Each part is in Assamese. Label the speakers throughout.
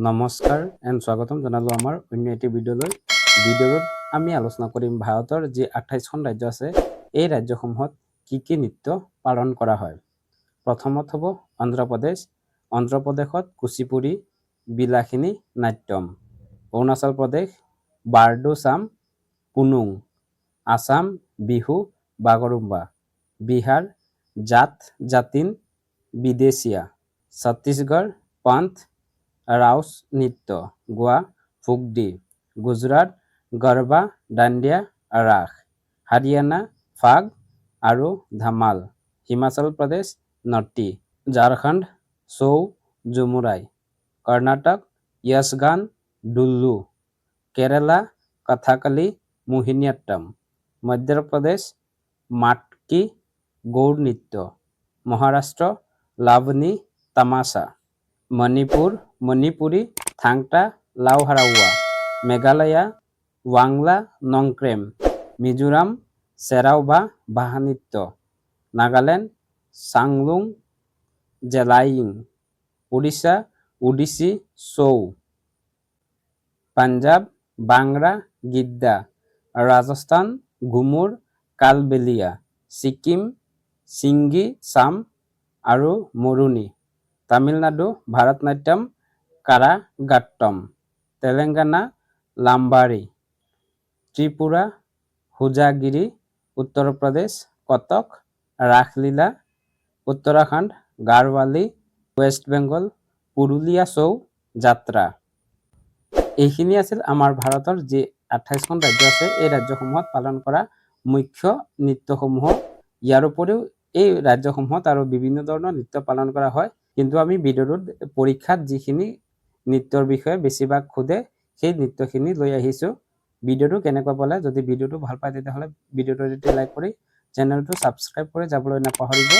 Speaker 1: নমস্কাৰ এণ্ড স্বাগতম জনালো আমাৰ অন্য এটি ভিডিঅ'লৈ। ভিডিঅ'ত আমি আলোচনা কৰিম ভাৰতৰ যি 28খন ৰাজ্য আছে এই ৰাজ্যসমূহত কি নৃত্য পালন কৰা হয়। প্ৰথমত হ'ব অন্ধ্ৰপ্ৰদেশ। অন্ধ্ৰপ্ৰদেশত কুচিপুড়ি বিলাসিনী নাট্যম। অৰুণাচল প্ৰদেশ বাৰডুচাম পুনুং। আসাম বিহু বাগৰুম্বা। বিহাৰ জাত জাতিন বিদেশিয়া। ছত্তীশগড় পান্থ ৰাউছ নৃত্য। গোৱা ফুগদি। গুজৰাট গৰবা দাণ্ডিয়া ৰাস। হাৰিয়ানা ফাগ আৰু ধামাল। হিমাচল প্ৰদেশ নটি। ঝাৰখণ্ড ছৌ ঝুমুৰাই। কৰ্ণাটক য়শগান ডুল্লু। কেৰালা কথাকলি মোহিনীঅট্টম। মধ্যপ্ৰদেশ মাটকি গৌড় নৃত্য। মহাৰাষ্ট্ৰ লাৱনী তামাছা। মণিপুৰ মণিপুৰী থাংটা লাওহাৰাওৱা। মেঘালয়া ৱাংলা নংক্ৰেম। মিজোৰাম চেৰাওবা বাহা নৃত্য। নাগালেণ্ড চাংলুং জেলাইয়িং। উৰিষ্যা ওডিচি ছৌ। পাঞ্জাব বাংৰা গিদ্দা। ৰাজস্থান ঘুমুৰ কালবেলিয়া। ছিকিম চিংগি চাম আৰু মৰুণী। তামিলনাডু ভাৰতনাট্যম কাৰাগাট্টম। তেলেংগানা লাম্বাৰী। ত্ৰিপুৰা হোজাগিৰি। উত্তৰ প্ৰদেশ কটক ৰাসলীলা। উত্তৰাখণ্ড গাৰৱালি। ৱেষ্ট বেংগল পুৰুলিয়া ছৌ যাত্ৰা। এইখিনি আছিল আমাৰ ভাৰতৰ যি 28খন ৰাজ্য আছে এই ৰাজ্যসমূহত পালন কৰা মুখ্য নৃত্যসমূহ। ইয়াৰ উপৰিও এই ৰাজ্যসমূহত আৰু বিভিন্ন ধৰণৰ নৃত্য পালন কৰা হয়, কিন্তু আমি ভিডিঅ'টোত পৰীক্ষাত যিখিনি নৃত্যৰ বিষয়ে বেছিভাগ সোধে সেই নৃত্যখিনি লৈ আহিছোঁ। ভিডিঅ'টো কেনেকুৱা পালে, যদি ভিডিঅ'টো ভাল পায় তেতিয়াহ'লে ভিডিঅ'টো এটি লাইক কৰি চেনেলটো ছাবস্ক্ৰাইব কৰি যাবলৈ নাপাহৰিব।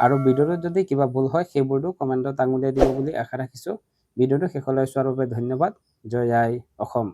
Speaker 1: আৰু ভিডিঅ'টোত যদি কিবা ভুল হয় সেইবোৰটো কমেণ্টত আঙুলিয়াই দিব বুলি আশা ৰাখিছোঁ। ভিডিঅ'টো শেষলৈ চোৱাৰ বাবে ধন্যবাদ। জয় আই অসম।